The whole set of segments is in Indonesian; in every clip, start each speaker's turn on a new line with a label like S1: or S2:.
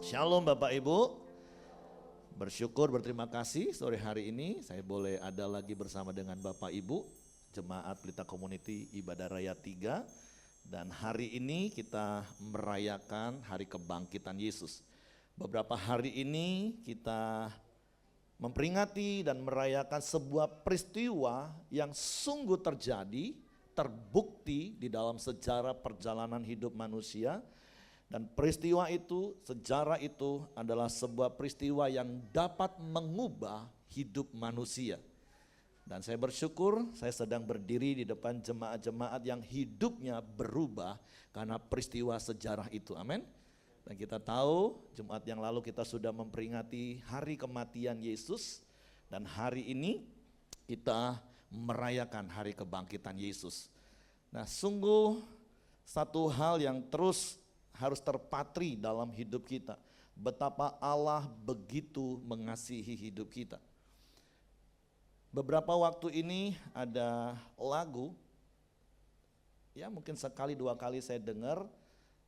S1: Shalom Bapak Ibu, bersyukur berterima kasih sore hari ini saya boleh ada lagi bersama dengan Bapak Ibu Jemaat Pelita Community Ibadah Raya 3. Dan hari ini kita merayakan hari kebangkitan Yesus. Beberapa hari ini kita memperingati dan merayakan sebuah peristiwa yang sungguh terjadi, terbukti di dalam sejarah perjalanan hidup manusia. Dan peristiwa itu, sejarah itu adalah sebuah peristiwa yang dapat mengubah hidup manusia. Dan saya bersyukur saya sedang berdiri di depan jemaat-jemaat yang hidupnya berubah karena peristiwa sejarah itu, amin. Dan kita tahu Jumat yang lalu kita sudah memperingati hari kematian Yesus. Dan hari ini kita merayakan hari kebangkitan Yesus. Nah, sungguh satu hal yang terus harus terpatri dalam hidup kita. Betapa Allah begitu mengasihi hidup kita. Beberapa waktu ini ada lagu, ya mungkin sekali dua kali saya dengar,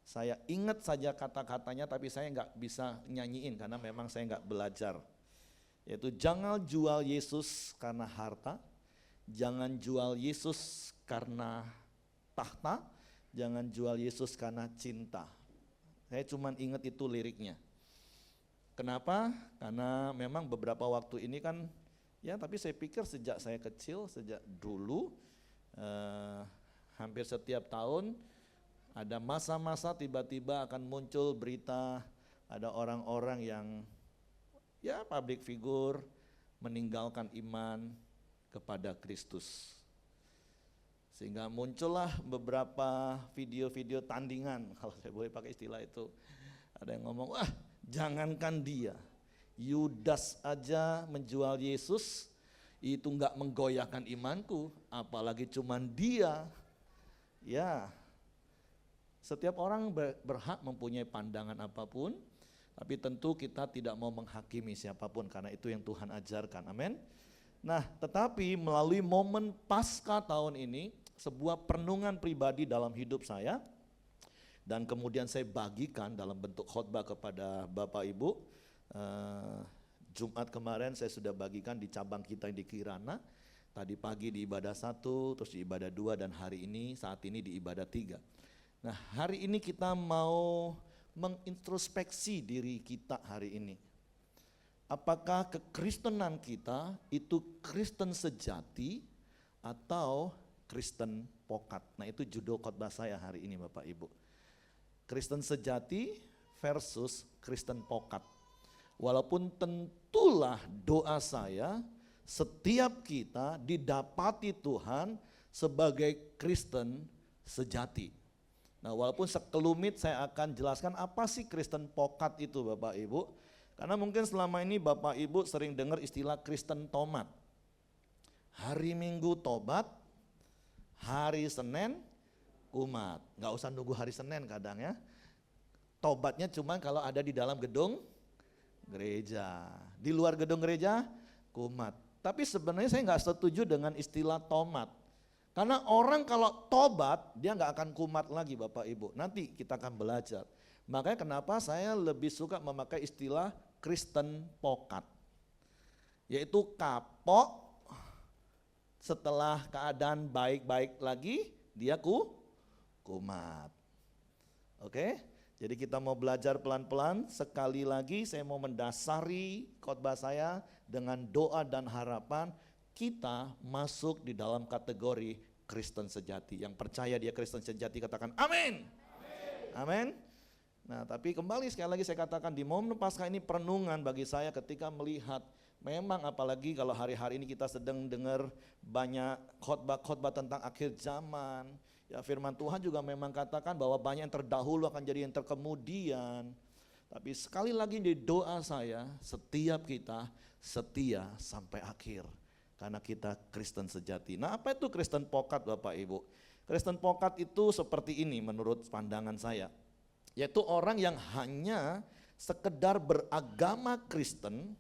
S1: saya ingat saja kata-katanya tapi saya nggak bisa nyanyiin karena memang saya nggak belajar. Yaitu jangan jual Yesus karena harta, jangan jual Yesus karena tahta, jangan jual Yesus karena cinta. Saya cuma ingat itu liriknya. Kenapa? Karena memang beberapa waktu ini kan, ya tapi saya pikir sejak saya kecil, sejak dulu, hampir setiap tahun ada masa-masa tiba-tiba akan muncul berita, ada orang-orang yang ya public figure meninggalkan iman kepada Kristus. Sehingga muncullah beberapa video-video tandingan, kalau saya boleh pakai istilah itu. Ada yang ngomong, wah jangankan dia, Yudas aja menjual Yesus, itu enggak menggoyahkan imanku, apalagi cuman dia. Ya, setiap orang berhak mempunyai pandangan apapun, tapi tentu kita tidak mau menghakimi siapapun, karena itu yang Tuhan ajarkan, amin. Nah, tetapi melalui momen Paskah tahun ini, sebuah perenungan pribadi dalam hidup saya, dan kemudian saya bagikan dalam bentuk khotbah kepada Bapak Ibu. Jumat kemarin saya sudah bagikan di cabang kita di Kirana, tadi pagi di ibadah 1, terus di ibadah 2, dan hari ini saat ini di ibadah 3. Nah, hari ini kita mau mengintrospeksi diri kita hari ini. Apakah kekristenan kita itu Kristen sejati atau Kristen pokat? Nah, itu judul khotbah saya hari ini Bapak Ibu. Kristen sejati versus Kristen pokat. Walaupun tentulah doa saya setiap kita didapati Tuhan sebagai Kristen sejati. Nah, walaupun sekelumit saya akan jelaskan apa sih Kristen pokat itu Bapak Ibu. Karena mungkin selama ini Bapak Ibu sering dengar istilah Kristen tomat. Hari Minggu tobat, hari Senin kumat. Nggak usah nunggu hari Senin kadang ya. Tobatnya cuma kalau ada di dalam gedung gereja. Di luar gedung gereja kumat. Tapi sebenarnya saya nggak setuju dengan istilah tomat. Karena orang kalau tobat dia nggak akan kumat lagi Bapak Ibu. Nanti kita akan belajar. Makanya kenapa saya lebih suka memakai istilah Kristen pokat. Yaitu kapok, setelah keadaan baik-baik lagi, dia kumat. Oke, jadi kita mau belajar pelan-pelan. Sekali lagi saya mau mendasari khotbah saya dengan doa dan harapan kita masuk di dalam kategori Kristen sejati. Yang percaya dia Kristen sejati katakan amin. Amin. Nah, tapi kembali sekali lagi saya katakan di momen Paskah ini perenungan bagi saya ketika melihat memang apalagi kalau hari-hari ini kita sedang dengar banyak khotbah-khotbah tentang akhir zaman. Ya firman Tuhan juga memang katakan bahwa banyak yang terdahulu akan jadi yang terkemudian. Tapi sekali lagi di doa saya setiap kita setia sampai akhir. Karena kita Kristen sejati. Nah, apa itu Kristen pokat Bapak Ibu? Kristen pokat itu seperti ini menurut pandangan saya. Yaitu orang yang hanya sekedar beragama Kristen,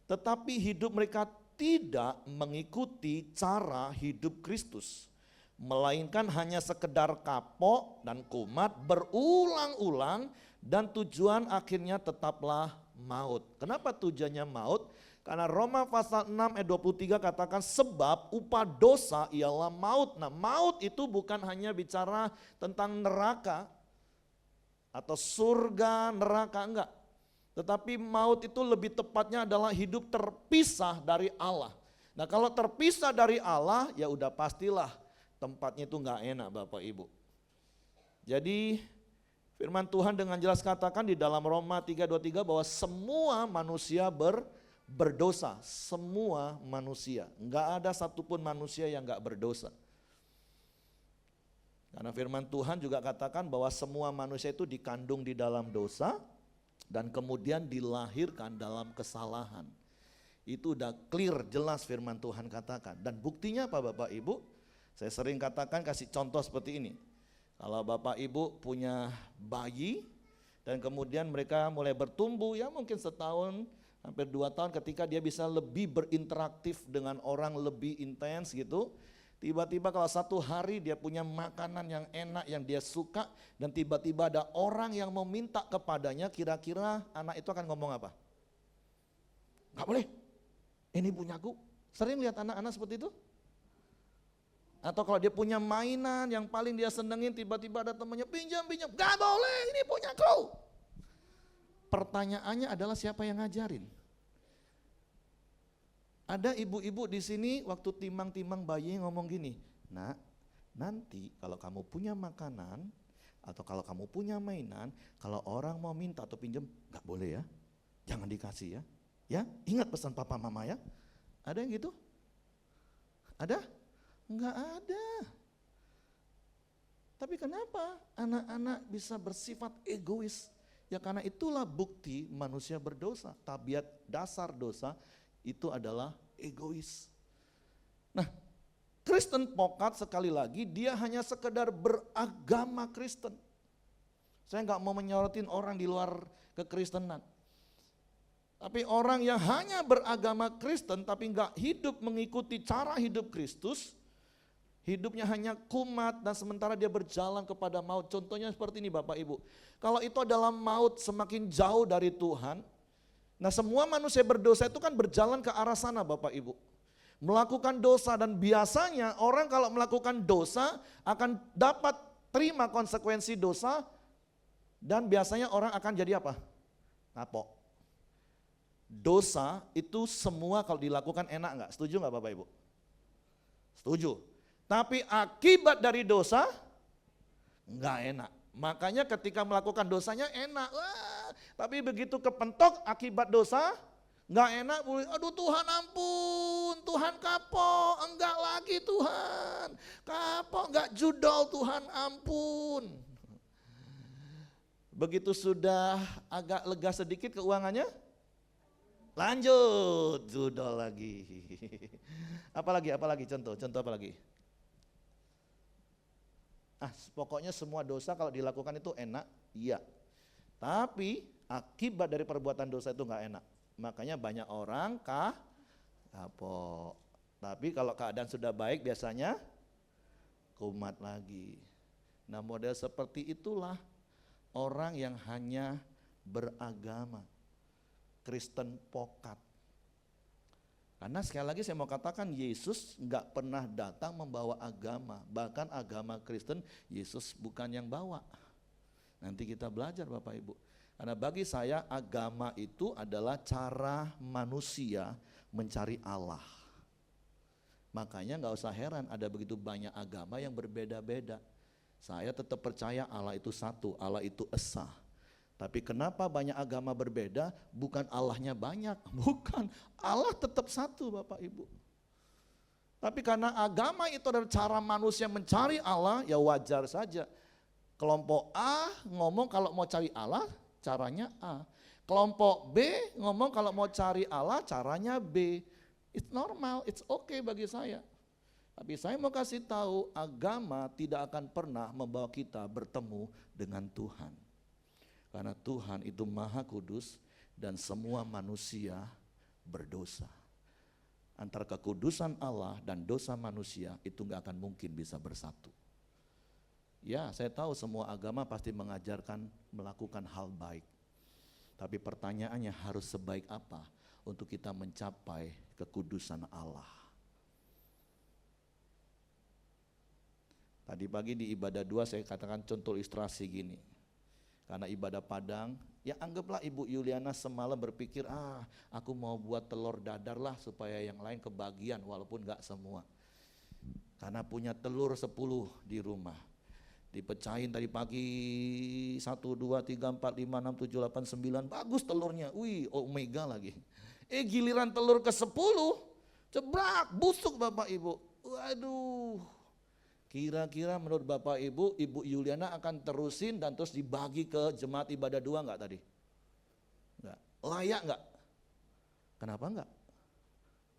S1: tetapi hidup mereka tidak mengikuti cara hidup Kristus. melainkan hanya sekedar kapok dan kumat berulang-ulang dan tujuan akhirnya tetaplah maut. Kenapa tujuannya maut? Karena Roma pasal 6 ayat 23 katakan sebab upah dosa ialah maut. Nah, maut itu bukan hanya bicara tentang neraka atau surga, neraka, enggak. Tetapi maut itu lebih tepatnya adalah hidup terpisah dari Allah. Nah, kalau terpisah dari Allah, ya udah pastilah tempatnya itu enggak enak Bapak Ibu. Jadi firman Tuhan dengan jelas katakan di dalam Roma 3:23 bahwa semua manusia berdosa, semua manusia, enggak ada satupun manusia yang enggak berdosa. Karena firman Tuhan juga katakan bahwa semua manusia itu dikandung di dalam dosa dan kemudian dilahirkan dalam kesalahan. Itu udah clear, jelas firman Tuhan katakan. Dan buktinya apa Bapak Ibu? Saya sering katakan, kasih contoh seperti ini. Kalau Bapak Ibu punya bayi dan kemudian mereka mulai bertumbuh, ya mungkin setahun, hampir 2 tahun, ketika dia bisa lebih berinteraktif dengan orang lebih intens gitu. Tiba-tiba kalau satu hari dia punya makanan yang enak yang dia suka dan tiba-tiba ada orang yang mau minta kepadanya, kira-kira anak itu akan ngomong apa? Gak boleh, ini punyaku. Sering lihat anak-anak seperti itu? Atau kalau dia punya mainan yang paling dia senengin, tiba-tiba ada temannya pinjam, gak boleh, ini punyaku. Pertanyaannya adalah siapa yang ngajarin? Ada ibu-ibu di sini waktu timang-timang bayi ngomong gini, nak, nanti kalau kamu punya makanan atau kalau kamu punya mainan, kalau orang mau minta atau pinjam, gak boleh ya, jangan dikasih ya. Ya, ingat pesan papa mama ya. Ada yang gitu? Ada? Enggak ada. Tapi kenapa anak-anak bisa bersifat egois? Ya karena itulah bukti manusia berdosa. Tabiat dasar dosa itu adalah egois. Nah, Kristen pokat sekali lagi dia hanya sekedar beragama Kristen. Saya nggak mau menyorotin orang di luar kekristenan. Tapi orang yang hanya beragama Kristen tapi nggak hidup mengikuti cara hidup Kristus, hidupnya hanya kumat dan sementara dia berjalan kepada maut. Contohnya seperti ini Bapak Ibu. Kalau itu adalah maut semakin jauh dari Tuhan. Nah semua manusia berdosa itu kan berjalan ke arah sana Bapak Ibu. Melakukan dosa dan biasanya orang kalau melakukan dosa akan dapat terima konsekuensi dosa. Dan biasanya orang akan jadi apa? Kapok. Dosa itu semua kalau dilakukan enak enggak? Setuju enggak Bapak Ibu? Setuju. Tapi akibat dari dosa enggak enak. Makanya ketika melakukan dosanya enak. Wah, tapi begitu kepentok akibat dosa enggak enak. Aduh Tuhan ampun, Tuhan kapok, enggak lagi Tuhan. Kapok, enggak judol Tuhan ampun. Begitu sudah agak lega sedikit keuangannya, lanjut judol lagi. Apalagi contoh apa lagi? Pokoknya semua dosa kalau dilakukan itu enak, iya. Tapi akibat dari perbuatan dosa itu enggak enak. Makanya banyak orang kapok. Tapi kalau keadaan sudah baik biasanya kumat lagi. Nah model seperti itulah orang yang hanya beragama, Kristen pokat. Karena sekali lagi saya mau katakan Yesus nggak pernah datang membawa agama. Bahkan agama Kristen Yesus bukan yang bawa. Nanti kita belajar Bapak Ibu. Karena bagi saya agama itu adalah cara manusia mencari Allah. Makanya nggak usah heran ada begitu banyak agama yang berbeda-beda. Saya tetap percaya Allah itu satu, Allah itu esa. Tapi kenapa banyak agama berbeda? Bukan Allahnya banyak, bukan. Allah tetap satu Bapak Ibu. Tapi karena agama itu adalah cara manusia mencari Allah, ya wajar saja. Kelompok A ngomong kalau mau cari Allah, caranya A. Kelompok B ngomong kalau mau cari Allah, caranya B. It's normal, it's okay bagi saya. Tapi saya mau kasih tahu agama tidak akan pernah membawa kita bertemu dengan Tuhan. Karena Tuhan itu maha kudus dan semua manusia berdosa. Antara kekudusan Allah dan dosa manusia itu gak akan mungkin bisa bersatu. Ya, saya tahu semua agama pasti mengajarkan melakukan hal baik. Tapi pertanyaannya harus sebaik apa untuk kita mencapai kekudusan Allah. Tadi pagi di ibadah 2 saya katakan contoh ilustrasi gini. Karena ibadah Padang, ya anggaplah Ibu Yuliana semalam berpikir, aku mau buat telur dadar lah supaya yang lain kebagian walaupun gak semua. Karena punya telur 10 di rumah. Dipecahin tadi pagi 1, 2, 3, 4, 5, 6, 7, 8, 9, bagus telurnya, wih omega lagi. Giliran telur ke 10, cebrak, busuk Bapak Ibu. Waduh, kira-kira menurut Bapak Ibu, Ibu Yuliana akan terusin dan terus dibagi ke jemaat ibadah 2 enggak tadi? Enggak, layak enggak? Kenapa enggak?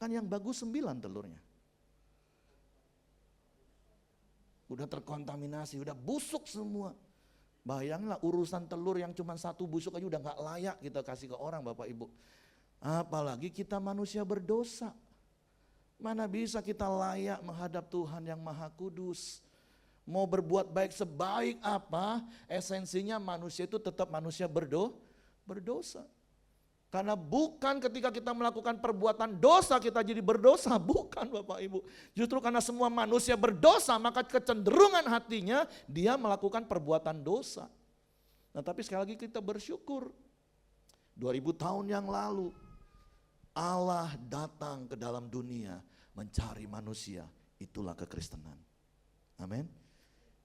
S1: Kan yang bagus 9 telurnya. Udah terkontaminasi, udah busuk semua. Bayanglah urusan telur yang cuma 1 busuk aja udah gak layak kita kasih ke orang Bapak Ibu. Apalagi kita manusia berdosa. Mana bisa kita layak menghadap Tuhan yang Maha Kudus. Mau berbuat baik sebaik apa, esensinya manusia itu tetap manusia berdosa. Karena bukan ketika kita melakukan perbuatan dosa kita jadi berdosa, bukan Bapak Ibu. Justru karena semua manusia berdosa maka kecenderungan hatinya dia melakukan perbuatan dosa. Nah tapi sekali lagi kita bersyukur 2000 tahun yang lalu Allah datang ke dalam dunia mencari manusia, itulah kekristenan. Amin.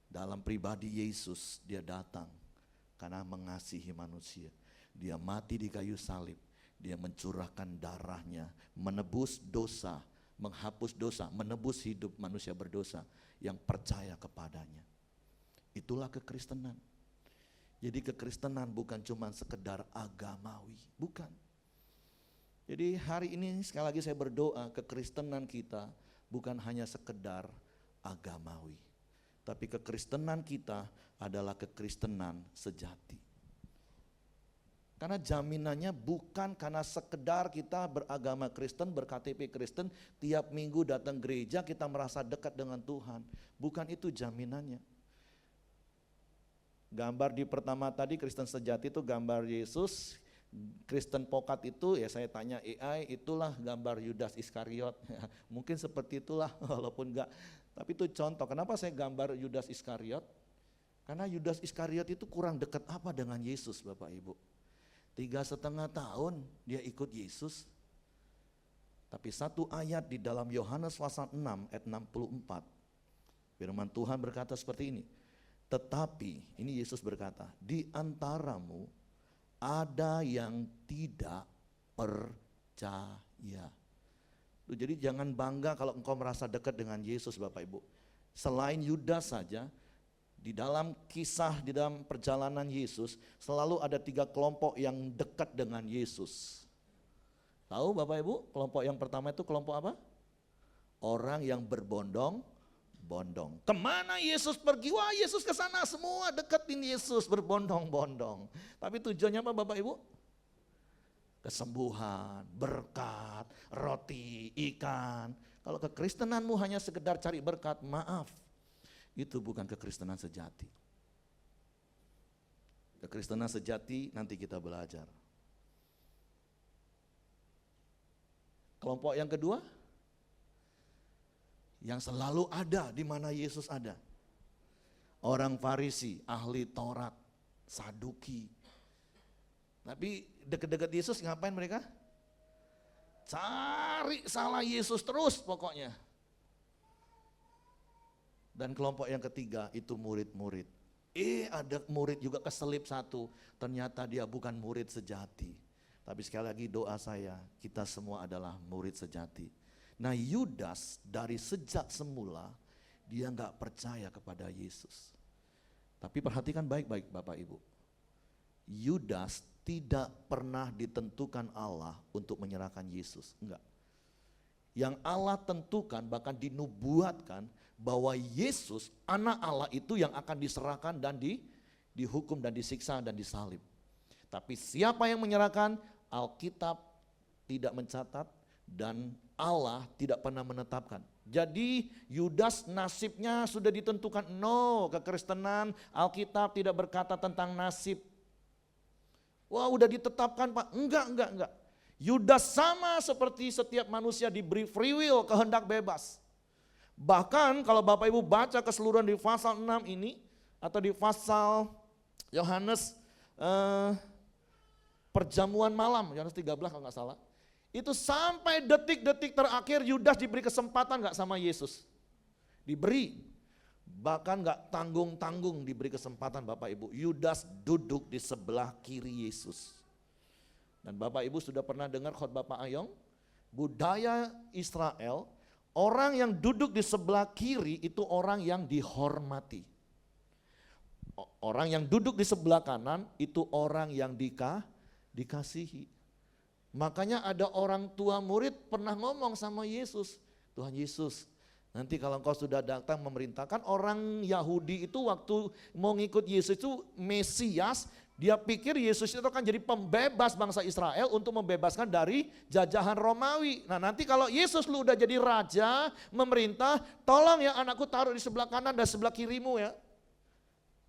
S1: Dalam pribadi Yesus dia datang karena mengasihi manusia. Dia mati di kayu salib, dia mencurahkan darahnya, menebus dosa, menghapus dosa, menebus hidup manusia berdosa yang percaya kepadanya. Itulah kekristenan. Jadi kekristenan bukan cuma sekedar agamawi, bukan. Jadi hari ini sekali lagi saya berdoa kekristenan kita bukan hanya sekedar agamawi. Tapi kekristenan kita adalah kekristenan sejati. Karena jaminannya bukan karena sekedar kita beragama Kristen, berKTP Kristen, tiap minggu datang gereja kita merasa dekat dengan Tuhan. Bukan itu jaminannya. Gambar di pertama tadi Kristen sejati itu gambar Yesus, Kristen pokat itu ya saya tanya AI itulah gambar Yudas Iskariot. Mungkin seperti itulah walaupun enggak. Tapi itu contoh kenapa saya gambar Yudas Iskariot. Karena Yudas Iskariot itu kurang dekat apa dengan Yesus Bapak Ibu. 3,5 tahun dia ikut Yesus. Tapi satu ayat di dalam Yohanes pasal 6 ayat 64. Firman Tuhan berkata seperti ini. Tetapi, ini Yesus berkata, di antaramu ada yang tidak percaya. Jadi jangan bangga kalau engkau merasa dekat dengan Yesus Bapak Ibu. Selain Yudas saja, di dalam kisah, di dalam perjalanan Yesus, selalu ada 3 kelompok yang dekat dengan Yesus. Tahu Bapak Ibu, kelompok yang pertama itu kelompok apa? Orang yang berbondong-bondong. Kemana Yesus pergi? Wah Yesus ke sana semua deketin Yesus berbondong-bondong. Tapi tujuannya apa Bapak Ibu? Kesembuhan, berkat, roti, ikan. Kalau kekristenanmu hanya sekedar cari berkat, maaf. Itu bukan kekristenan sejati. Kekristenan sejati nanti kita belajar. Kelompok yang kedua, yang selalu ada di mana Yesus ada. Orang Farisi, ahli Taurat, Saduki. Tapi dekat-dekat Yesus ngapain mereka? Cari salah Yesus terus pokoknya. Dan kelompok yang ketiga itu murid-murid. Ada murid juga keselip satu, ternyata dia bukan murid sejati. Tapi sekali lagi doa saya, kita semua adalah murid sejati. Nah Yudas dari sejak semula, dia gak percaya kepada Yesus. Tapi perhatikan baik-baik Bapak Ibu. Yudas tidak pernah ditentukan Allah untuk menyerahkan Yesus, enggak. Yang Allah tentukan bahkan dinubuatkan bahwa Yesus anak Allah itu yang akan diserahkan dan dihukum dan disiksa dan disalib. Tapi siapa yang menyerahkan, Alkitab tidak mencatat dan Allah tidak pernah menetapkan. Jadi Yudas nasibnya sudah ditentukan. No, kekristenan Alkitab tidak berkata tentang nasib. Wah udah ditetapkan Pak. Enggak. Yudas sama seperti setiap manusia diberi free will, kehendak bebas. Bahkan kalau Bapak Ibu baca keseluruhan di pasal 6 ini, atau di pasal Yohanes perjamuan malam, Yohanes 13 kalau nggak salah. Itu sampai detik-detik terakhir Yudas diberi kesempatan nggak sama Yesus? Diberi. Bahkan nggak tanggung-tanggung diberi kesempatan Bapak Ibu. Yudas duduk di sebelah kiri Yesus. Dan Bapak Ibu sudah pernah dengar khotbah Pak Ayong? Budaya Israel, orang yang duduk di sebelah kiri itu orang yang dihormati. Orang yang duduk di sebelah kanan itu orang yang dikasihi. Makanya ada orang tua murid pernah ngomong sama Yesus, Tuhan Yesus, nanti kalau engkau sudah datang memerintahkan, orang Yahudi itu waktu mau ngikut Yesus itu Mesias, dia pikir Yesus itu akan jadi pembebas bangsa Israel untuk membebaskan dari jajahan Romawi. Nah nanti kalau Yesus lu udah jadi raja, memerintah, tolong ya anakku taruh di sebelah kanan dan sebelah kirimu ya.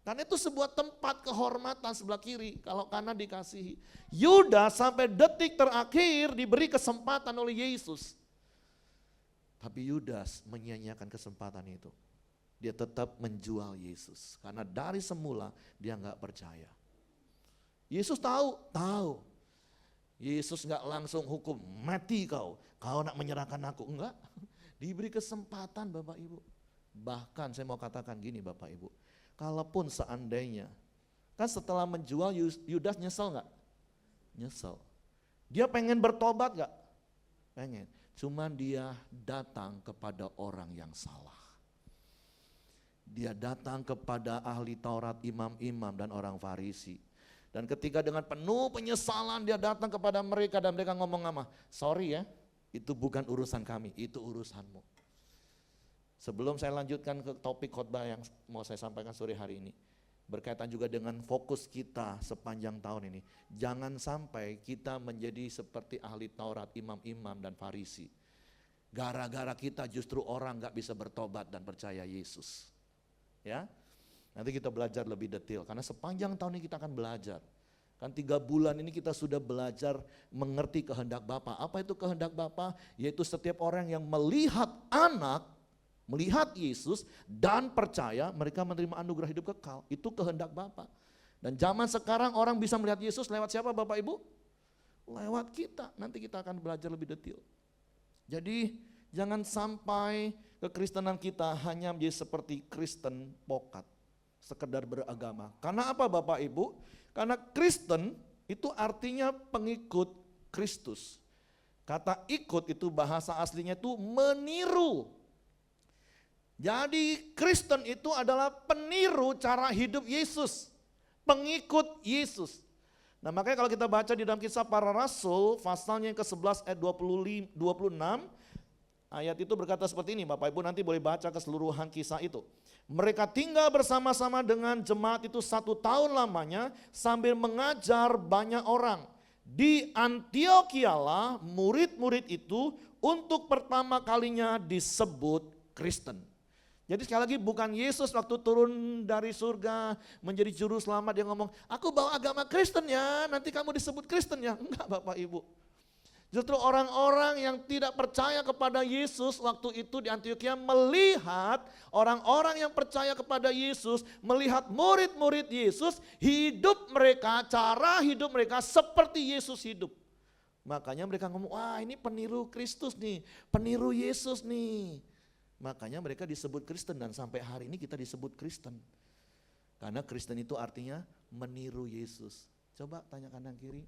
S1: Karena itu sebuah tempat kehormatan sebelah kiri, kalau kanan dikasihi. Yudas sampai detik terakhir diberi kesempatan oleh Yesus. Tapi Yudas menyia-nyiakan kesempatan itu. Dia tetap menjual Yesus. Karena dari semula dia nggak percaya. Yesus tahu. Yesus nggak langsung hukum, mati kau nak menyerahkan aku. Enggak, diberi kesempatan Bapak Ibu. Bahkan saya mau katakan gini Bapak Ibu. Kalaupun seandainya, kan setelah menjual Yudas nyesel gak? Nyesel. Dia pengen bertobat gak? Pengen. Cuman dia datang kepada orang yang salah. Dia datang kepada ahli Taurat, imam-imam dan orang Farisi. Dan ketika dengan penuh penyesalan dia datang kepada mereka dan mereka ngomong sama, sorry ya, itu bukan urusan kami, itu urusanmu. Sebelum saya lanjutkan ke topik khotbah yang mau saya sampaikan sore hari ini, berkaitan juga dengan fokus kita sepanjang tahun ini. Jangan sampai kita menjadi seperti ahli Taurat, imam-imam dan Farisi. Gara-gara kita justru orang gak bisa bertobat dan percaya Yesus. Ya, nanti kita belajar lebih detail, karena sepanjang tahun ini kita akan belajar. Kan 3 bulan ini kita sudah belajar mengerti kehendak Bapa. Apa itu kehendak Bapa? Yaitu setiap orang yang melihat anak, melihat Yesus dan percaya, mereka menerima anugerah hidup kekal. Itu kehendak Bapa. Dan zaman sekarang orang bisa melihat Yesus lewat siapa Bapak Ibu? Lewat kita. Nanti kita akan belajar lebih detail. Jadi jangan sampai kekristenan kita hanya menjadi seperti Kristen pokat, sekedar beragama. Karena apa Bapak Ibu? Karena Kristen itu artinya pengikut Kristus. Kata ikut itu bahasa aslinya itu meniru. Jadi Kristen itu adalah peniru cara hidup Yesus, pengikut Yesus. Nah makanya kalau kita baca di dalam Kisah Para Rasul, pasalnya yang ke-11 ayat 26, ayat itu berkata seperti ini, Bapak Ibu nanti boleh baca keseluruhan kisah itu. Mereka tinggal bersama-sama dengan jemaat itu 1 tahun lamanya sambil mengajar banyak orang. Di Antiochialah murid-murid itu untuk pertama kalinya disebut Kristen. Jadi sekali lagi bukan Yesus waktu turun dari surga menjadi juru selamat dia ngomong, aku bawa agama Kristen ya, nanti kamu disebut Kristen ya. Enggak Bapak Ibu. Justru orang-orang yang tidak percaya kepada Yesus waktu itu di Antioquia melihat orang-orang yang percaya kepada Yesus, melihat murid-murid Yesus, hidup mereka, cara hidup mereka seperti Yesus hidup. Makanya mereka ngomong, wah ini peniru Kristus nih, peniru Yesus nih. Makanya mereka disebut Kristen dan sampai hari ini kita disebut Kristen. Karena Kristen itu artinya meniru Yesus. Coba tanya kanan kiri,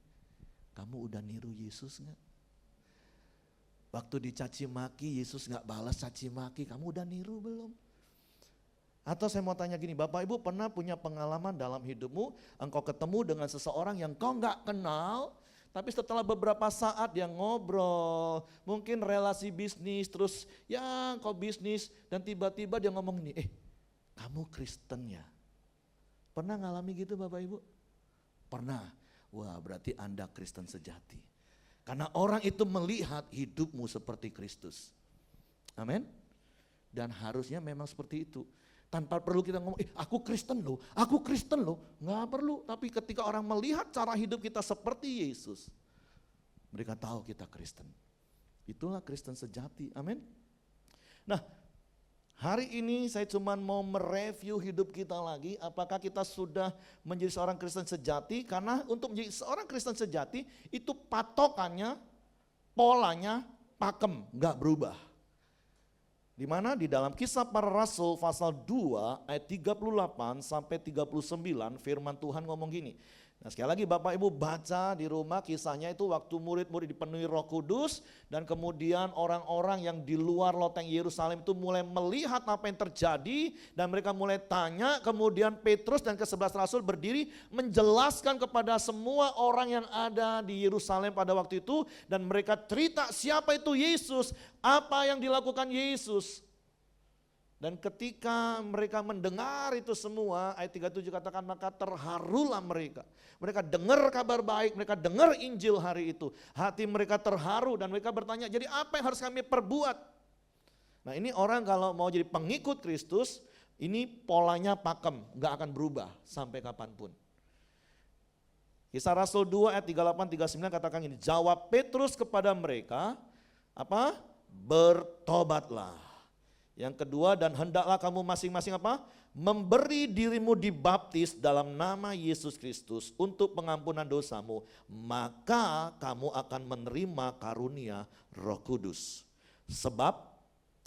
S1: kamu udah niru Yesus gak? Waktu dicaci maki Yesus gak balas caci maki, kamu udah niru belum? Atau saya mau tanya gini, Bapak Ibu pernah punya pengalaman dalam hidupmu, engkau ketemu dengan seseorang yang kau gak kenal, tapi setelah beberapa saat dia ngobrol, mungkin relasi bisnis, terus ya kau bisnis, dan tiba-tiba dia ngomong nih, kamu Kristen ya? Pernah ngalami gitu Bapak Ibu? Pernah. Wah berarti Anda Kristen sejati. Karena orang itu melihat hidupmu seperti Kristus. Amin. Dan harusnya memang seperti itu. Tanpa perlu kita ngomong, aku Kristen loh, aku Kristen loh. Nggak perlu, tapi ketika orang melihat cara hidup kita seperti Yesus, mereka tahu kita Kristen. Itulah Kristen sejati, amin. Nah, hari ini saya cuma mau mereview hidup kita lagi, apakah kita sudah menjadi seorang Kristen sejati, karena untuk menjadi seorang Kristen sejati, itu patokannya, polanya, pakem, nggak berubah. Di mana di dalam Kisah Para Rasul pasal 2 ayat 38 sampai 39 firman Tuhan ngomong gini. Nah sekali lagi Bapak Ibu baca di rumah, kisahnya itu waktu murid-murid dipenuhi Roh Kudus dan kemudian orang-orang yang di luar loteng Yerusalem itu mulai melihat apa yang terjadi dan mereka mulai tanya, kemudian Petrus dan ke-11 Rasul berdiri menjelaskan kepada semua orang yang ada di Yerusalem pada waktu itu dan mereka cerita siapa itu Yesus, apa yang dilakukan Yesus. Dan ketika mereka mendengar itu semua, ayat 37 katakan maka terharulah mereka. Mereka dengar kabar baik, mereka dengar Injil hari itu. Hati mereka terharu dan mereka bertanya, jadi apa yang harus kami perbuat? Nah ini orang kalau mau jadi pengikut Kristus, ini polanya pakem, gak akan berubah sampai kapanpun. Kisah Rasul 2 ayat 38-39 katakan ini, jawab Petrus kepada mereka, apa? Bertobatlah. Yang kedua, dan hendaklah kamu masing-masing apa? Memberi dirimu dibaptis dalam nama Yesus Kristus untuk pengampunan dosamu. Maka kamu akan menerima karunia Roh Kudus. Sebab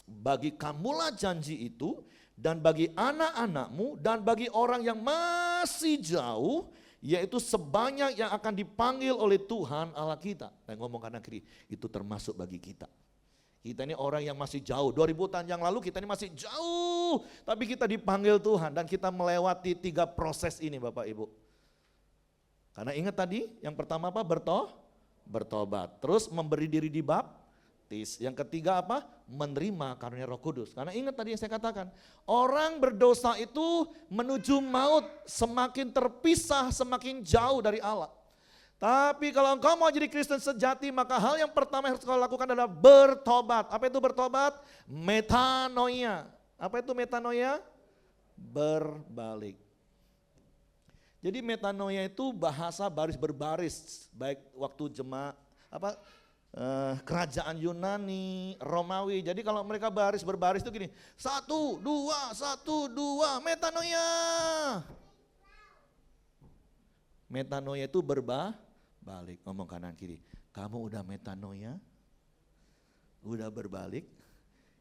S1: bagi kamulah janji itu dan bagi anak-anakmu dan bagi orang yang masih jauh, yaitu sebanyak yang akan dipanggil oleh Tuhan Allah kita. Dan ngomong kanan kiri, itu termasuk bagi kita. Kita ini orang yang masih jauh, 2000 tahun yang lalu kita ini masih jauh. Tapi kita dipanggil Tuhan dan kita melewati 3 proses ini Bapak Ibu. Karena ingat tadi yang pertama apa? Bertobat. Terus memberi diri dibaptis. Yang ketiga apa? Menerima karunia Roh Kudus. Karena ingat tadi yang saya katakan, orang berdosa itu menuju maut, semakin terpisah, semakin jauh dari Allah. Tapi kalau engkau mau jadi Kristen sejati, maka hal yang pertama yang harus kau lakukan adalah bertobat. Apa itu bertobat? Metanoia. Apa itu metanoia? Berbalik. Jadi metanoia itu bahasa baris berbaris, baik waktu kerajaan Yunani, Romawi. Jadi kalau mereka baris berbaris itu gini, 1, 2, metanoia. Metanoia itu berbalik, ngomong kanan kiri. Kamu udah metanoia? Udah berbalik?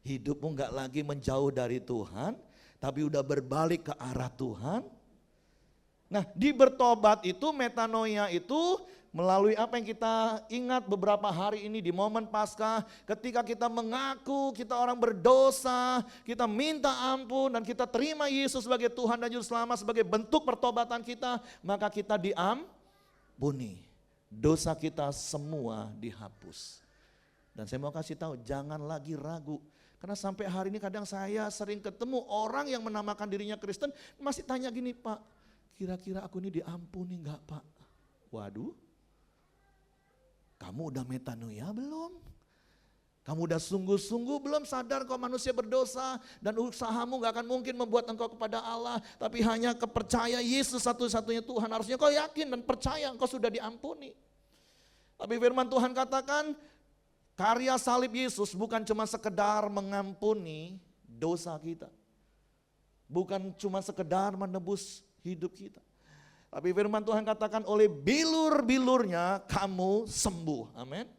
S1: Hidupmu gak lagi menjauh dari Tuhan, tapi udah berbalik ke arah Tuhan? Nah di bertobat itu, metanoia itu melalui apa yang kita ingat beberapa hari ini di momen Paskah, ketika kita mengaku kita orang berdosa, kita minta ampun dan kita terima Yesus sebagai Tuhan dan Juru Selamat sebagai bentuk pertobatan kita, maka kita diampuni. Dosa kita semua dihapus. Dan saya mau kasih tahu, jangan lagi ragu. Karena sampai hari ini kadang saya sering ketemu orang yang menamakan dirinya Kristen, masih tanya gini, Pak, kira-kira aku ini diampuni enggak Pak? Waduh, kamu udah metanoia belum? Kamu udah sungguh-sungguh belum sadar kau manusia berdosa dan usahamu gak akan mungkin membuat engkau kepada Allah. Tapi hanya kepercaya Yesus satu-satunya Tuhan. Harusnya kau yakin dan percaya engkau sudah diampuni. Tapi firman Tuhan katakan karya salib Yesus bukan cuma sekedar mengampuni dosa kita. Bukan cuma sekedar menebus hidup kita. Tapi firman Tuhan katakan oleh bilur-bilurnya kamu sembuh. Amin.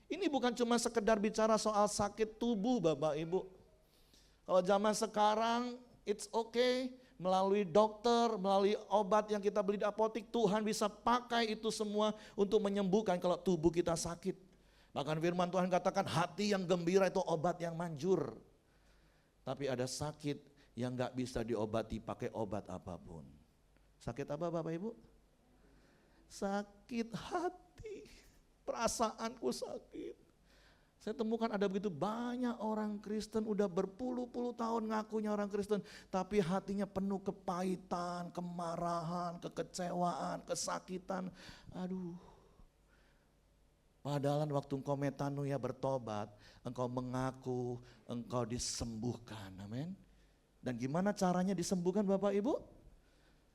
S1: Ini bukan cuma sekedar bicara soal sakit tubuh Bapak Ibu. Kalau zaman sekarang it's okay, melalui dokter, melalui obat yang kita beli di apotik, Tuhan bisa pakai itu semua untuk menyembuhkan kalau tubuh kita sakit. Bahkan firman Tuhan katakan hati yang gembira itu obat yang manjur. Tapi ada sakit yang gak bisa diobati pakai obat apapun. Sakit apa Bapak Ibu? Sakit hati. Perasaanku sakit. Saya temukan ada begitu banyak orang Kristen udah berpuluh-puluh tahun ngakunya orang Kristen, tapi hatinya penuh kepahitan, kemarahan, kekecewaan, kesakitan. Aduh. Padahal waktu engkau metanoia bertobat, engkau mengaku, engkau disembuhkan. Amin. Dan gimana caranya disembuhkan Bapak Ibu?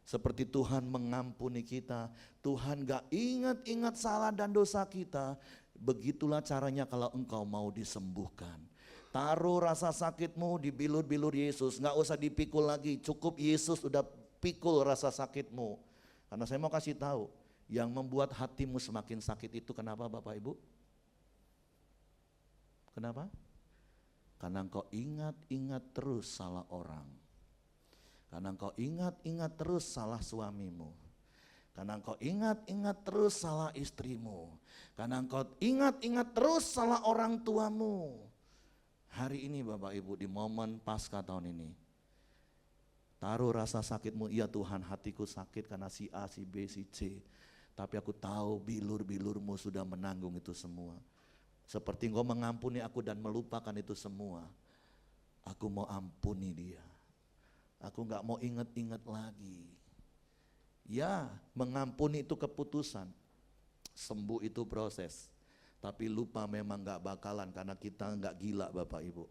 S1: Seperti Tuhan mengampuni kita, Tuhan gak ingat-ingat salah dan dosa kita. Begitulah caranya kalau engkau mau disembuhkan. Taruh rasa sakitmu di bilur-bilur Yesus, gak usah dipikul lagi, cukup Yesus udah pikul rasa sakitmu. Karena saya mau kasih tahu, yang membuat hatimu semakin sakit itu kenapa Bapak Ibu? Kenapa? Karena engkau ingat-ingat terus salah orang. Karena engkau ingat-ingat terus salah suamimu. Karena engkau ingat-ingat terus salah istrimu. Karena engkau ingat-ingat terus salah orang tuamu. Hari ini Bapak Ibu di momen Paskah tahun ini, taruh rasa sakitmu, iya Tuhan hatiku sakit karena si A, si B, si C. Tapi aku tahu bilur-bilurmu sudah menanggung itu semua. Seperti engkau mengampuni aku dan melupakan itu semua. Aku mau ampuni dia. Aku gak mau ingat-ingat lagi. Ya, mengampuni itu keputusan. Sembuh itu proses. Tapi lupa memang gak bakalan karena kita gak gila Bapak Ibu.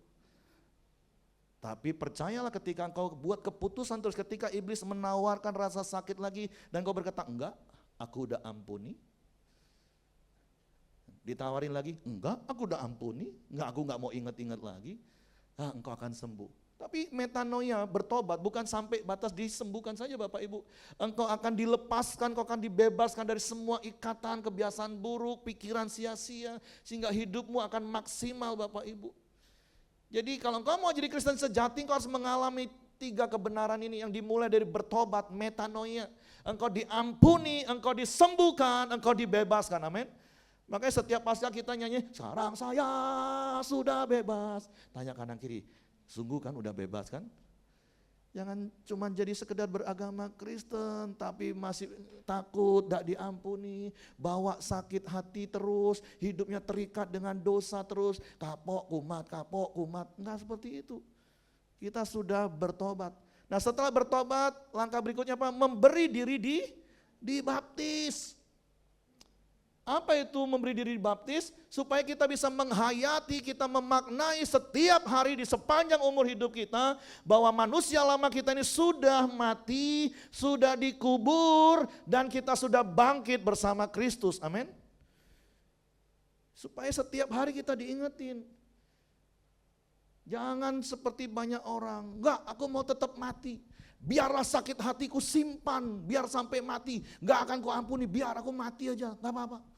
S1: Tapi percayalah ketika engkau buat keputusan terus ketika iblis menawarkan rasa sakit lagi dan kau berkata enggak, aku udah ampuni. Ditawarin lagi, enggak aku udah ampuni, aku gak mau ingat-ingat lagi. Engkau akan sembuh. Tapi metanoia bertobat bukan sampai batas disembuhkan saja Bapak Ibu. Engkau akan dilepaskan, engkau akan dibebaskan dari semua ikatan, kebiasaan buruk, pikiran sia-sia. Sehingga hidupmu akan maksimal Bapak Ibu. Jadi kalau engkau mau jadi Kristen sejati, engkau harus mengalami 3 kebenaran ini yang dimulai dari bertobat, metanoia. Engkau diampuni, engkau disembuhkan, engkau dibebaskan, amin. Makanya setiap Paskah kita nyanyi, sekarang saya sudah bebas. Tanya kanan kiri, sungguh kan udah bebas kan? Jangan cuma jadi sekedar beragama Kristen tapi masih takut, tidak diampuni, bawa sakit hati terus, hidupnya terikat dengan dosa terus, kapok kumat, enggak seperti itu. Kita sudah bertobat. Nah setelah bertobat, langkah berikutnya apa? Memberi diri dibaptis. Apa itu memberi diri dibaptis? Supaya kita bisa menghayati, kita memaknai setiap hari di sepanjang umur hidup kita bahwa manusia lama kita ini sudah mati, sudah dikubur dan kita sudah bangkit bersama Kristus. Amin. Supaya setiap hari kita diingetin. Jangan seperti banyak orang, enggak aku mau tetap mati. Biarlah sakit hatiku simpan, biar sampai mati. Enggak akan kuampuni, biar aku mati aja, enggak apa-apa.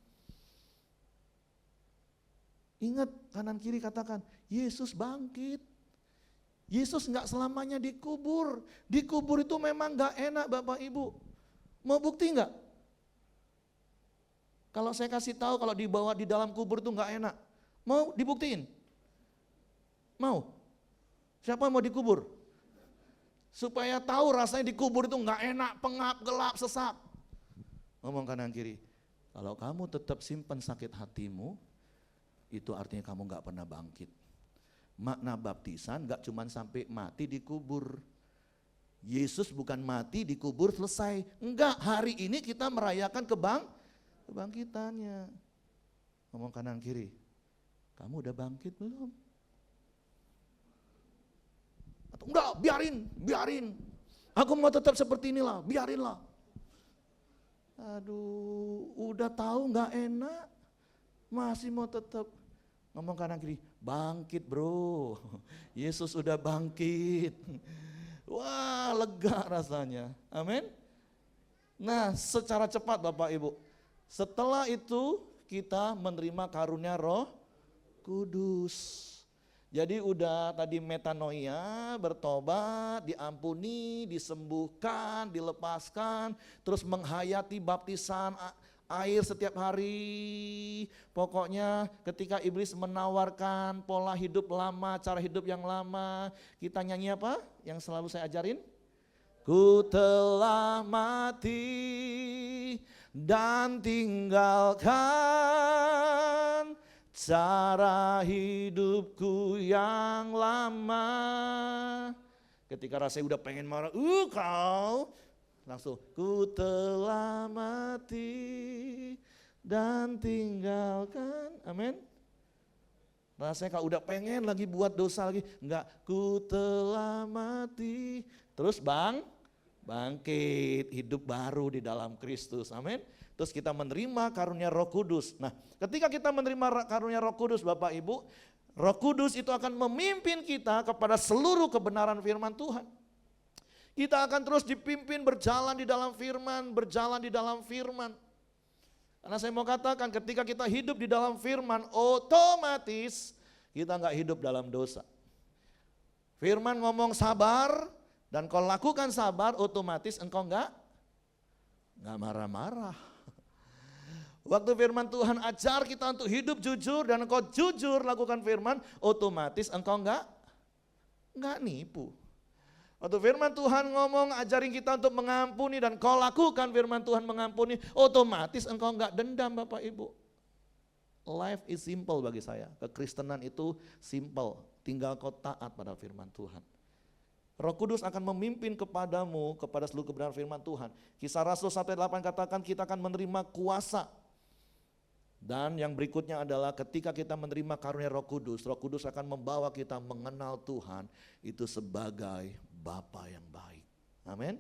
S1: Ingat kanan kiri katakan, Yesus bangkit. Yesus enggak selamanya dikubur. Dikubur itu memang enggak enak Bapak Ibu. Mau bukti enggak? Kalau saya kasih tahu kalau dibawa di dalam kubur itu enggak enak. Mau dibuktiin? Mau? Siapa yang mau dikubur? Supaya tahu rasanya dikubur itu enggak enak, pengap, gelap, sesak. Ngomong kanan kiri. Kalau kamu tetap simpan sakit hatimu, itu artinya kamu enggak pernah bangkit. Makna baptisan enggak cuma sampai mati dikubur. Yesus bukan mati dikubur selesai. Enggak, hari ini kita merayakan kebangkitannya. Ngomong kanan kiri. Kamu udah bangkit belum? Atau enggak, biarin. Aku mau tetap seperti inilah, biarinlah. Aduh, udah tahu enggak enak, masih mau tetap. Ngomong kanan kiri, bangkit bro, Yesus udah bangkit. Wah, lega rasanya, amin. Nah, secara cepat Bapak Ibu, setelah itu kita menerima karunia Roh Kudus. Jadi udah tadi metanoia, bertobat, diampuni, disembuhkan, dilepaskan, terus menghayati baptisan air setiap hari. Pokoknya ketika iblis menawarkan pola hidup lama, cara hidup yang lama, kita nyanyi apa? Yang selalu saya ajarin? Ku telah mati dan tinggalkan cara hidupku yang lama. Ketika rasanya udah pengen marah, kau langsung ku telah mati dan tinggalkan. Amin. Rasanya kalau udah pengen lagi buat dosa lagi, enggak, ku telah mati. Terus bangkit, hidup baru di dalam Kristus. Amin. Terus kita menerima karunia Roh Kudus. Nah, ketika kita menerima karunia Roh Kudus, Bapak Ibu, Roh Kudus itu akan memimpin kita kepada seluruh kebenaran firman Tuhan. Kita akan terus dipimpin berjalan di dalam firman, berjalan di dalam firman. Karena saya mau katakan ketika kita hidup di dalam firman, otomatis kita enggak hidup dalam dosa. Firman ngomong sabar, dan kalau lakukan sabar, otomatis engkau enggak marah-marah. Waktu firman Tuhan ajar kita untuk hidup jujur, dan engkau jujur lakukan firman, otomatis engkau enggak nipu. Waktu firman Tuhan ngomong ajarin kita untuk mengampuni dan kau lakukan firman Tuhan mengampuni, otomatis engkau enggak dendam Bapak Ibu. Life is simple bagi saya. Kekristenan itu simple, tinggal kau taat pada firman Tuhan. Roh Kudus akan memimpin kepadamu kepada seluruh kebenaran firman Tuhan. Kisah Rasul 1:8 katakan kita akan menerima kuasa. Dan yang berikutnya adalah ketika kita menerima karunia Roh Kudus akan membawa kita mengenal Tuhan itu sebagai Bapa yang baik. Amin.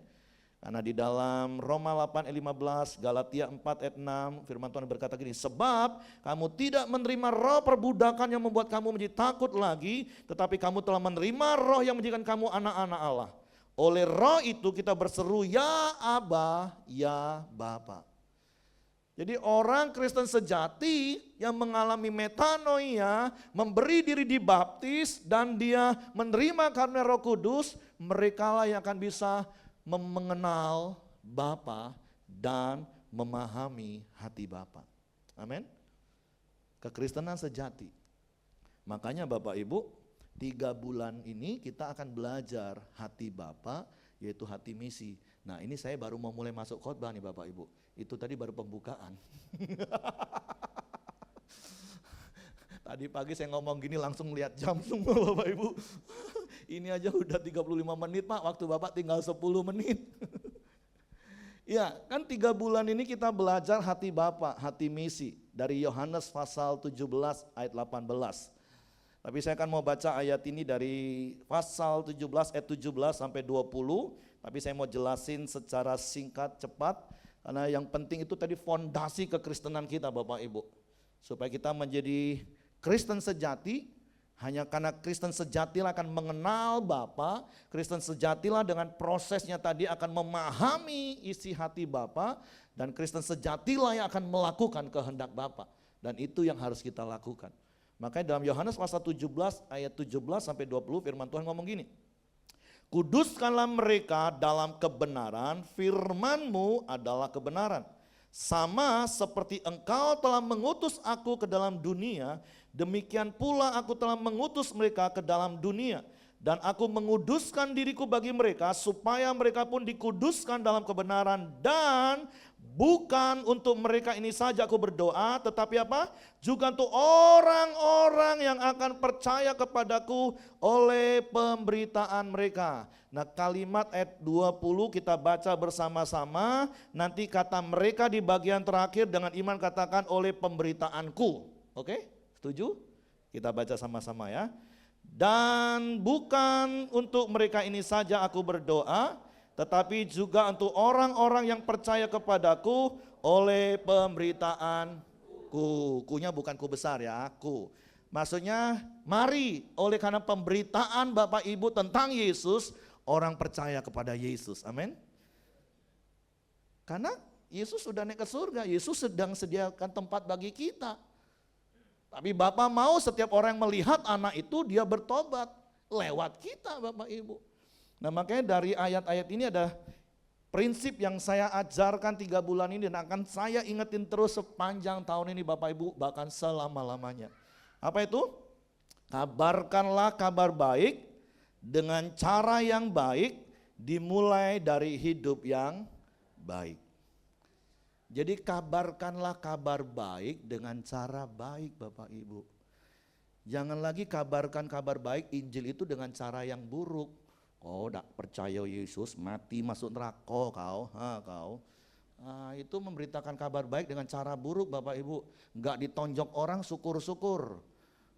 S1: Karena di dalam Roma 8:15, Galatia 4:6 firman Tuhan berkata gini, sebab kamu tidak menerima roh perbudakan yang membuat kamu menjadi takut lagi, tetapi kamu telah menerima roh yang menjadikan kamu anak-anak Allah. Oleh roh itu kita berseru, ya Aba, ya Bapa. Jadi orang Kristen sejati yang mengalami metanoia, memberi diri dibaptis dan dia menerima karunia Roh Kudus, merekalah yang akan bisa mengenal Bapa dan memahami hati Bapa. Amin. Kekristenan sejati. Makanya Bapak Ibu, 3 bulan ini kita akan belajar hati Bapa, yaitu hati misi. Nah, ini saya baru mau mulai masuk khotbah nih Bapak Ibu. Itu tadi baru pembukaan. Tadi pagi saya ngomong gini langsung lihat jam semua Bapak Ibu. Ini aja udah 35 menit Pak, waktu Bapak tinggal 10 menit. Ya, kan 3 bulan ini kita belajar hati Bapa, hati misi. Dari Yohanes pasal 17 ayat 18. Tapi saya akan mau baca ayat ini dari pasal 17 ayat 17 sampai 20. Tapi saya mau jelasin secara singkat, cepat. Karena yang penting itu tadi fondasi kekristenan kita Bapak Ibu. Supaya kita menjadi Kristen sejati, hanya karena Kristen sejatilah akan mengenal Bapa, Kristen sejatilah dengan prosesnya tadi akan memahami isi hati Bapa, dan Kristen sejatilah yang akan melakukan kehendak Bapa. Dan itu yang harus kita lakukan. Makanya dalam Yohanes pasal 17 ayat 17 sampai 20 firman Tuhan ngomong gini. Kuduskanlah mereka dalam kebenaran, firman-Mu adalah kebenaran. Sama seperti Engkau telah mengutus aku ke dalam dunia, demikian pula aku telah mengutus mereka ke dalam dunia. Dan aku menguduskan diriku bagi mereka, supaya mereka pun dikuduskan dalam kebenaran. Dan bukan untuk mereka ini saja aku berdoa, tetapi apa? Juga untuk orang-orang yang akan percaya kepadaku oleh pemberitaan mereka. Nah, kalimat ayat 20 kita baca bersama-sama. Nanti kata mereka di bagian terakhir dengan iman katakan oleh pemberitaanku. Oke, setuju? Kita baca sama-sama ya. Dan bukan untuk mereka ini saja aku berdoa, tetapi juga untuk orang-orang yang percaya kepadaku oleh pemberitaanku. Kunya bukan ku besar ya, ku. Maksudnya mari oleh karena pemberitaan Bapak Ibu tentang Yesus, orang percaya kepada Yesus. Amin. Karena Yesus sudah naik ke surga, Yesus sedang sediakan tempat bagi kita. Tapi Bapak mau setiap orang yang melihat anak itu dia bertobat lewat kita Bapak Ibu. Nah makanya dari ayat-ayat ini ada prinsip yang saya ajarkan 3 bulan ini dan akan saya ingetin terus sepanjang tahun ini Bapak Ibu, bahkan selama-lamanya. Apa itu? Kabarkanlah kabar baik dengan cara yang baik, dimulai dari hidup yang baik. Jadi kabarkanlah kabar baik dengan cara baik Bapak Ibu. Jangan lagi kabarkan kabar baik Injil itu dengan cara yang buruk. Kau tidak percaya Yesus, mati masuk neraka kau. Itu memberitakan kabar baik dengan cara buruk Bapak Ibu. Nggak ditonjok orang, syukur-syukur.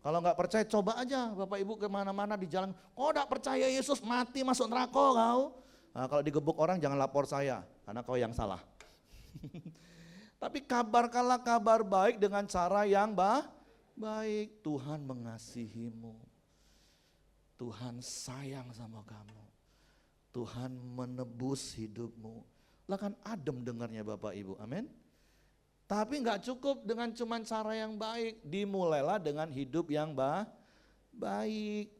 S1: Kalau nggak percaya coba aja Bapak Ibu kemana-mana di jalan. Kok nggak percaya Yesus mati masuk neraka kau? Kalau digebuk orang jangan lapor saya, karena kau yang salah. Tapi kabarkanlah kabar baik dengan cara yang baik. Tuhan mengasihimu. Tuhan sayang sama kamu. Tuhan menebus hidupmu. Lah kan adem dengarnya Bapak Ibu, amin. Tapi nggak cukup dengan cuman cara yang baik. Dimulailah dengan hidup yang baik.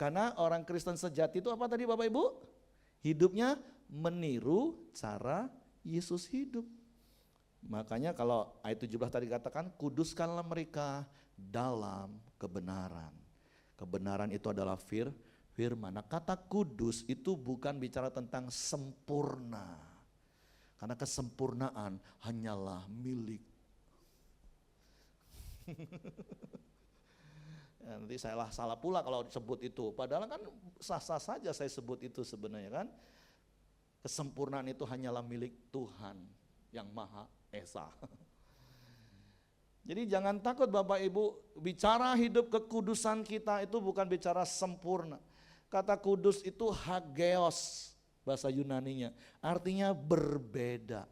S1: Karena orang Kristen sejati itu apa tadi Bapak Ibu? Hidupnya meniru cara Yesus hidup. Makanya kalau ayat 17 tadi katakan, kuduskanlah mereka dalam kebenaran. Kebenaran itu adalah firman. Nah, kata kudus itu bukan bicara tentang sempurna. Karena kesempurnaan hanyalah milik. Nanti saya salah pula kalau disebut itu. Padahal kan sah-sah saja saya sebut itu sebenarnya kan. Kesempurnaan itu hanyalah milik Tuhan yang Maha Esa. Jadi jangan takut Bapak Ibu, bicara hidup kekudusan kita itu bukan bicara sempurna. Kata kudus itu hageos, bahasa Yunaninya, artinya berbeda.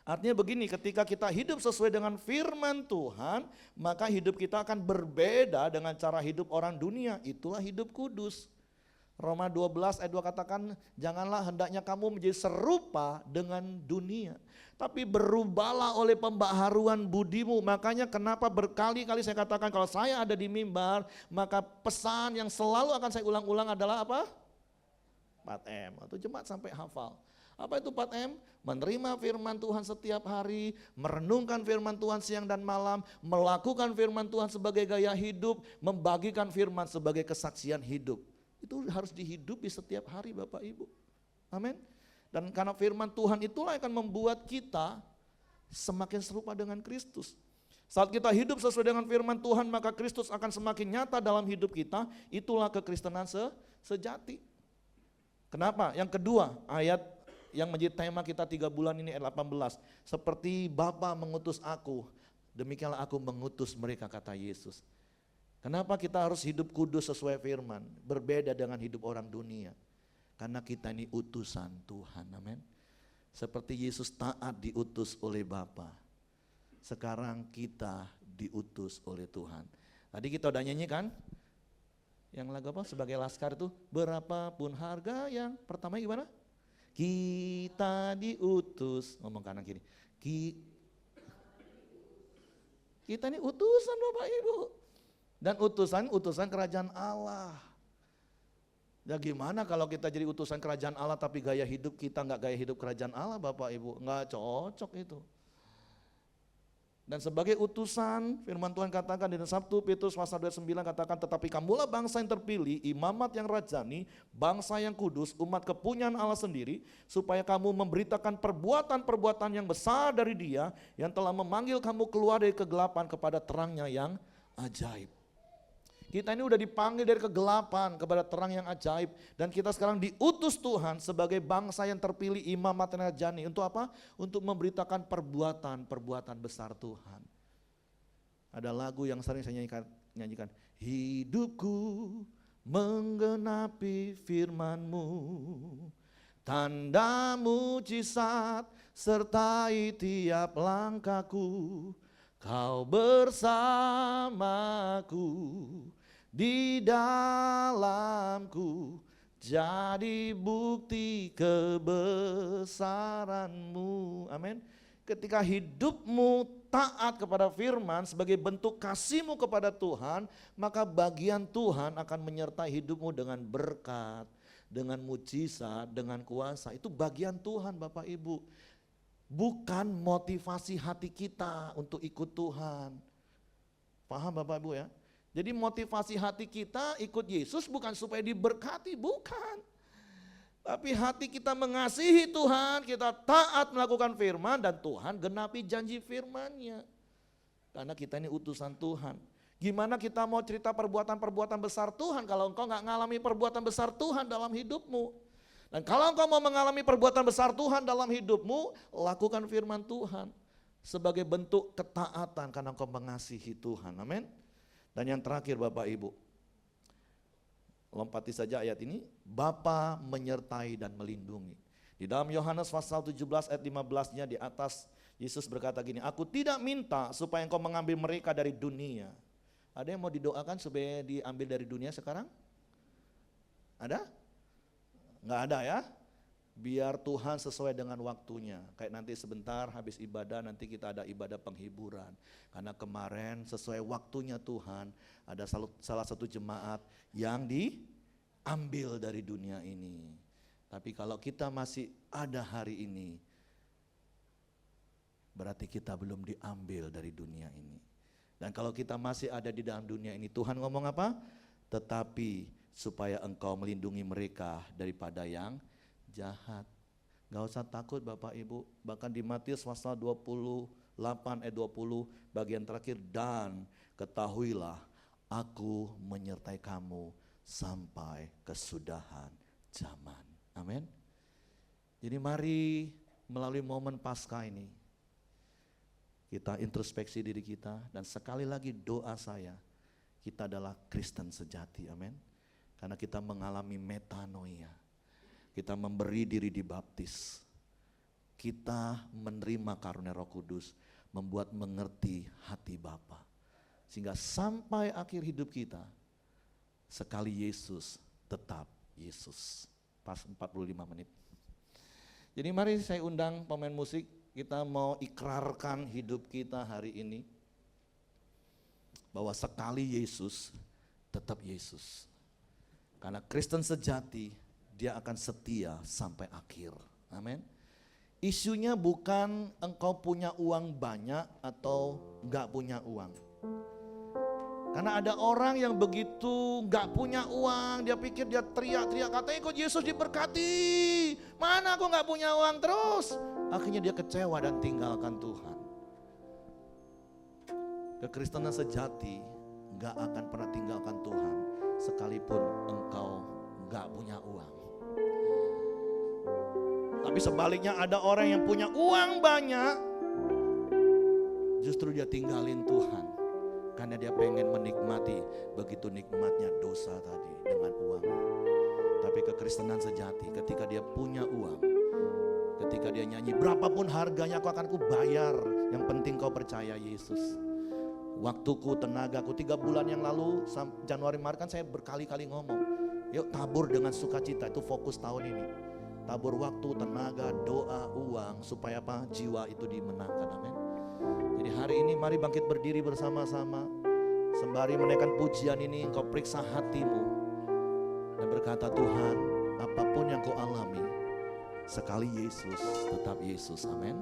S1: Artinya begini, ketika kita hidup sesuai dengan firman Tuhan, maka hidup kita akan berbeda dengan cara hidup orang dunia, itulah hidup kudus. Roma 12 ayat 2 katakan, janganlah hendaknya kamu menjadi serupa dengan dunia, tapi berubahlah oleh pembaharuan budimu. Makanya kenapa berkali-kali saya katakan kalau saya ada di mimbar, maka pesan yang selalu akan saya ulang-ulang adalah apa? 4M, atau jemaat sampai hafal. Apa itu 4M? Menerima firman Tuhan setiap hari, merenungkan firman Tuhan siang dan malam, melakukan firman Tuhan sebagai gaya hidup, membagikan firman sebagai kesaksian hidup. Itu harus dihidupi setiap hari Bapak Ibu. Amin. Dan karena firman Tuhan itulah yang akan membuat kita semakin serupa dengan Kristus. Saat kita hidup sesuai dengan firman Tuhan, maka Kristus akan semakin nyata dalam hidup kita. Itulah kekristenan sejati. Kenapa? Yang kedua, ayat yang menjadi tema kita 3 bulan ini ayat 18. Seperti Bapa mengutus aku, demikianlah aku mengutus mereka, kata Yesus. Kenapa kita harus hidup kudus sesuai firman? Berbeda dengan hidup orang dunia. Karena kita ini utusan Tuhan, amin. Seperti Yesus taat diutus oleh Bapa, sekarang kita diutus oleh Tuhan. Tadi kita udah nyanyi kan? Yang lagu apa? Sebagai laskar itu, berapapun harga yang pertama gimana? Kita diutus, ngomong kanan kiri. Kita ini utusan Bapak Ibu. Dan utusan kerajaan Allah. Ya gimana kalau kita jadi utusan kerajaan Allah tapi gaya hidup kita nggak gaya hidup kerajaan Allah Bapak Ibu, nggak cocok itu. Dan sebagai utusan, firman Tuhan katakan di 1 Petrus pasal 29 katakan, tetapi kamulah bangsa yang terpilih, imamat yang rajani, bangsa yang kudus, umat kepunyaan Allah sendiri, supaya kamu memberitakan perbuatan-perbuatan yang besar dari Dia yang telah memanggil kamu keluar dari kegelapan kepada terangnya yang ajaib. Kita ini udah dipanggil dari kegelapan kepada terang yang ajaib. Dan kita sekarang diutus Tuhan sebagai bangsa yang terpilih, imamat yang rajani. Untuk apa? Untuk memberitakan perbuatan besar Tuhan. Ada lagu yang sering saya nyanyikan. Hidupku menggenapi firman-Mu, tanda mujizat sertai tiap langkahku. Kau bersamaku, di dalamku, jadi bukti kebesaran-Mu. Amin. Ketika hidupmu taat kepada firman sebagai bentuk kasih-Mu kepada Tuhan, maka bagian Tuhan akan menyertai hidupmu dengan berkat, dengan mujizat, dengan kuasa. Itu bagian Tuhan Bapak Ibu. Bukan motivasi hati kita untuk ikut Tuhan. Paham Bapak Ibu ya? Jadi motivasi hati kita ikut Yesus bukan supaya diberkati, bukan. Tapi hati kita mengasihi Tuhan, kita taat melakukan firman dan Tuhan genapi janji firman-Nya. Karena kita ini utusan Tuhan. Gimana kita mau cerita perbuatan-perbuatan besar Tuhan kalau engkau gak ngalami perbuatan besar Tuhan dalam hidupmu? Dan kalau engkau mau mengalami perbuatan besar Tuhan dalam hidupmu, lakukan firman Tuhan sebagai bentuk ketaatan karena engkau mengasihi Tuhan. Amin. Dan yang terakhir Bapak Ibu, lompati saja ayat ini, Bapa menyertai dan melindungi. Di dalam Yohanes pasal 17 ayat 15-nya di atas, Yesus berkata gini, aku tidak minta supaya engkau mengambil mereka dari dunia. Ada yang mau didoakan supaya diambil dari dunia sekarang? Ada? Enggak ada ya? Biar Tuhan sesuai dengan waktunya. Kayak nanti sebentar habis ibadah, nanti kita ada ibadah penghiburan. Karena kemarin sesuai waktunya Tuhan, ada salah satu jemaat yang diambil dari dunia ini. Tapi kalau kita masih ada hari ini, berarti kita belum diambil dari dunia ini. Dan kalau kita masih ada di dalam dunia ini, Tuhan ngomong apa? Tetapi supaya engkau melindungi mereka daripada yang jahat. Gak usah takut Bapak Ibu. Bahkan di Matius pasal 28 ayat 20 bagian terakhir, dan ketahuilah aku menyertai kamu sampai kesudahan zaman. Amin. Jadi mari melalui momen Paskah ini kita introspeksi diri kita, dan sekali lagi doa saya, kita adalah Kristen sejati. Amin. Karena kita mengalami metanoia, kita memberi diri dibaptis, kita menerima karunia Roh Kudus, membuat mengerti hati Bapa. Sehingga sampai akhir hidup kita, sekali Yesus, tetap Yesus. Pas 45 menit. Jadi mari saya undang pemain musik, kita mau ikrarkan hidup kita hari ini, bahwa sekali Yesus, tetap Yesus. Karena Kristen sejati, dia akan setia sampai akhir. Amin. Isunya bukan engkau punya uang banyak atau enggak punya uang. Karena ada orang yang begitu enggak punya uang, dia pikir dia teriak-teriak, katanya ikut Yesus diberkati. Mana aku enggak punya uang terus. Akhirnya dia kecewa dan tinggalkan Tuhan. Kekristenan sejati enggak akan pernah tinggalkan Tuhan, sekalipun engkau gak punya uang. Tapi sebaliknya ada orang yang punya uang banyak, justru dia tinggalin Tuhan. Karena dia pengen menikmati begitu nikmatnya dosa tadi dengan uang. Tapi kekristenan sejati, ketika dia punya uang, ketika dia nyanyi berapapun harganya aku akan bayar, yang penting kau percaya Yesus. Waktuku, tenagaku, 3 bulan yang lalu Januari Maret kan saya berkali-kali ngomong, yuk tabur dengan sukacita, itu fokus tahun ini. Tabur waktu, tenaga, doa, uang, supaya apa? Jiwa itu dimenangkan. Amin. Jadi hari ini mari bangkit berdiri bersama-sama, sembari menaikkan pujian ini engkau periksa hatimu dan berkata, Tuhan, apapun yang kau alami, sekali Yesus, tetap Yesus. Amin.